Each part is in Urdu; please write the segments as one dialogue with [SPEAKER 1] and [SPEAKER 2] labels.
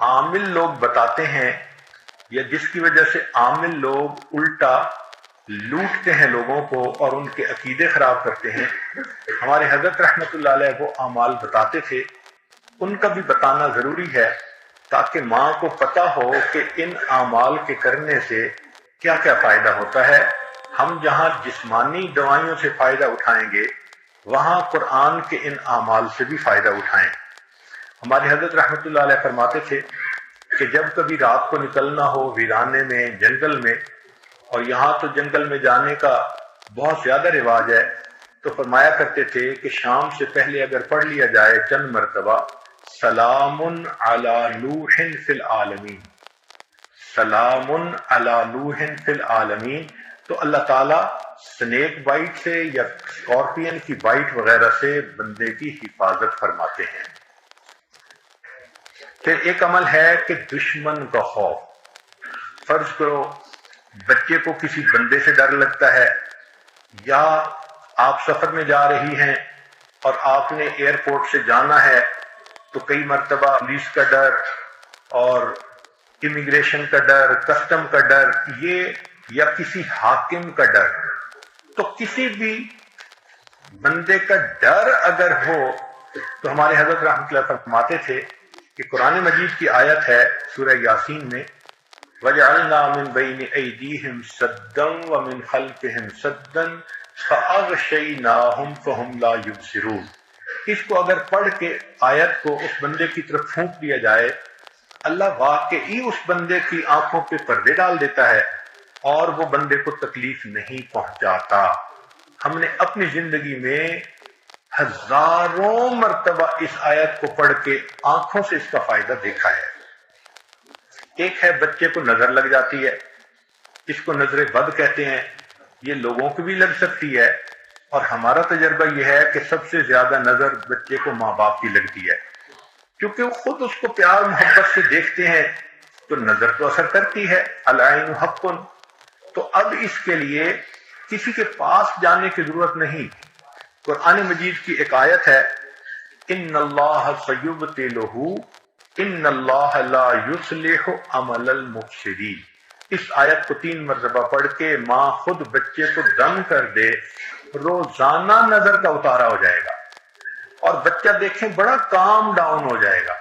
[SPEAKER 1] عامل لوگ بتاتے ہیں یا جس کی وجہ سے عامل لوگ الٹا لوٹتے ہیں لوگوں کو اور ان کے عقیدے خراب کرتے ہیں، ہمارے حضرت رحمۃ اللہ علیہ وہ اعمال بتاتے تھے، ان کا بھی بتانا ضروری ہے تاکہ ماں کو پتہ ہو کہ ان اعمال کے کرنے سے کیا کیا فائدہ ہوتا ہے۔ ہم جہاں جسمانی دوائیوں سے فائدہ اٹھائیں گے وہاں قرآن کے ان اعمال سے بھی فائدہ اٹھائیں۔ ہمارے حضرت رحمۃ اللہ علیہ فرماتے تھے کہ جب کبھی رات کو نکلنا ہو ویرانے میں، جنگل میں، اور یہاں تو جنگل میں جانے کا بہت زیادہ رواج ہے، تو فرمایا کرتے تھے کہ شام سے پہلے اگر پڑھ لیا جائے چند مرتبہ سلام علی نوح فی العالمین، سلام علی نوح فی العالمین، تو اللہ تعالیٰ سنیک بائٹ سے یا اسکارپین کی بائٹ وغیرہ سے بندے کی حفاظت فرماتے ہیں۔ پھر ایک عمل ہے کہ دشمن کا خوف۔ فرض کرو بچے کو کسی بندے سے ڈر لگتا ہے، یا آپ سفر میں جا رہی ہیں اور آپ نے ایئرپورٹ سے جانا ہے تو کئی مرتبہ پولیس کا ڈر اور امیگریشن کا ڈر، کسٹم کا ڈر، یہ یا کسی حاکم کا ڈر، تو کسی بھی بندے کا ڈر اگر ہو تو ہمارے حضرت رحمۃ اللہ فرماتے تھے کہ قرآن مجید کی آیت ہے سورہ یاسین میں وَجَعَلْنَا مِن بَيْنِ أَيْدِيهِمْ سَدًّا وَمِنْ خَلْفِهِمْ سَدًّا فَأَغْشَيْنَاهُمْ فَهُمْ لَا يُبْصِرُونَ۔ اس کو اگر پڑھ کے آیت کو اس بندے کی طرف پھونک دیا جائے، اللہ واقعی اس بندے کی آنکھوں پہ پردے ڈال دیتا ہے اور وہ بندے کو تکلیف نہیں پہنچاتا۔ ہم نے اپنی زندگی میں ہزاروں مرتبہ اس آیت کو پڑھ کے آنکھوں سے اس کا فائدہ دیکھا ہے۔ ایک ہے بچے کو نظر لگ جاتی ہے، اس کو نظر بد کہتے ہیں، یہ لوگوں کو بھی لگ سکتی ہے، اور ہمارا تجربہ یہ ہے کہ سب سے زیادہ نظر بچے کو ماں باپ کی لگتی ہے، کیونکہ وہ خود اس کو پیار محبت سے دیکھتے ہیں تو نظر تو اثر کرتی ہے، العین حق۔ تو اب اس کے لیے کسی کے پاس جانے کی ضرورت نہیں۔ قرآن مجید کی ایک آیت ہے ان اللہ سیبطلہ ان اللہ لا یصلح عمل المفسدین۔ اس آیت کو 3 مرتبہ پڑھ کے ماں خود بچے کو دم کر دے، روزانہ نظر کا اتارا ہو جائے گا اور بچہ دیکھیں بڑا کام ڈاؤن ہو جائے گا۔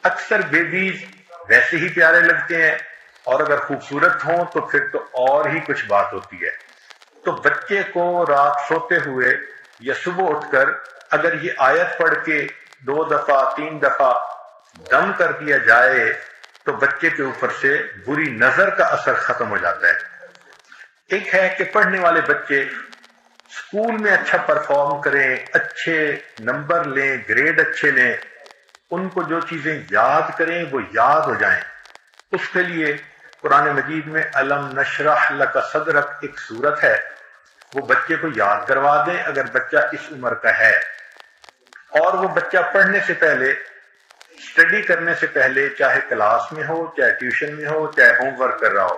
[SPEAKER 1] اکثر بیبیز ویسے ہی پیارے لگتے ہیں اور اگر خوبصورت ہوں تو پھر تو اور ہی کچھ بات ہوتی ہے۔ تو بچے کو رات سوتے ہوئے یا صبح اٹھ کر اگر یہ آیت پڑھ کے 2 دفعہ 3 دفعہ دم کر دیا جائے تو بچے کے اوپر سے بری نظر کا اثر ختم ہو جاتا ہے۔ ایک ہے کہ پڑھنے والے بچے اسکول میں اچھا پرفارم کریں، اچھے نمبر لیں، گریڈ اچھے لیں، ان کو جو چیزیں یاد کریں وہ یاد ہو جائیں۔ اس کے لیے قرآن مجید میں الم نشرح لک صدرک ایک سورت ہے، وہ بچے کو یاد کروا دیں اگر بچہ اس عمر کا ہے، اور وہ بچہ پڑھنے سے پہلے، اسٹڈی کرنے سے پہلے، چاہے کلاس میں ہو، چاہے ٹیوشن میں ہو، چاہے ہوم ورک کر رہا ہو،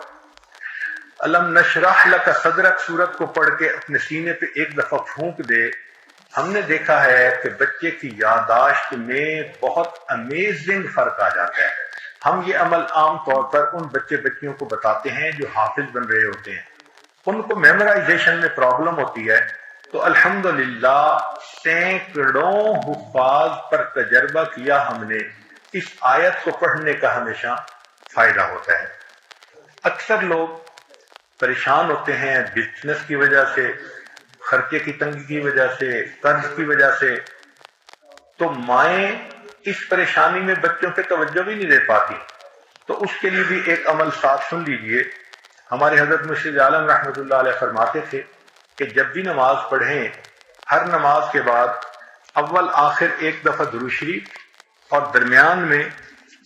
[SPEAKER 1] الم نشرح لک صدرک سورت کو پڑھ کے اپنے سینے پہ ایک دفعہ پھونک دے۔ ہم نے دیکھا ہے کہ بچے کی یادداشت میں بہت امیزنگ فرق آ جاتا ہے۔ ہم یہ عمل عام طور پر ان بچیوں کو بتاتے ہیں جو حافظ بن رہے ہوتے ہیں، ان کو میمورائزیشن میں پرابلم ہوتی ہے، تو الحمدللہ سینکڑوں حفاظ پر تجربہ کیا ہم نے، اس آیت کو پڑھنے کا ہمیشہ فائدہ ہوتا ہے۔ اکثر لوگ پریشان ہوتے ہیں بزنس کی وجہ سے، خرچے کی تنگی کی وجہ سے، قرض کی وجہ سے، تو مائیں اس پریشانی میں بچوں پہ توجہ بھی نہیں دے پاتی۔ تو اس کے لیے بھی ایک عمل ساتھ سن لیجئے۔ ہمارے حضرت مرشد عالم رحمۃ اللہ علیہ فرماتے تھے کہ جب بھی نماز پڑھیں، ہر نماز کے بعد اول آخر ایک دفعہ درود شریف اور درمیان میں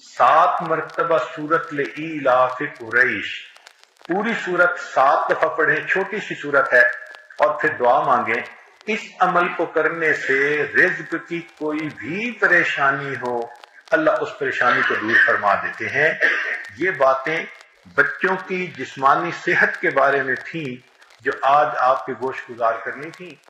[SPEAKER 1] 7 مرتبہ سورۃ لإیلاف قریش، پوری سورت 7 دفعہ پڑھیں، چھوٹی سی سورت ہے، اور پھر دعا مانگیں۔ اس عمل کو کرنے سے رزق کی کوئی بھی پریشانی ہو، اللہ اس پریشانی کو دور فرما دیتے ہیں۔ یہ باتیں بچوں کی جسمانی صحت کے بارے میں تھیں جو آج آپ کے گوش گزار کرنی تھیں۔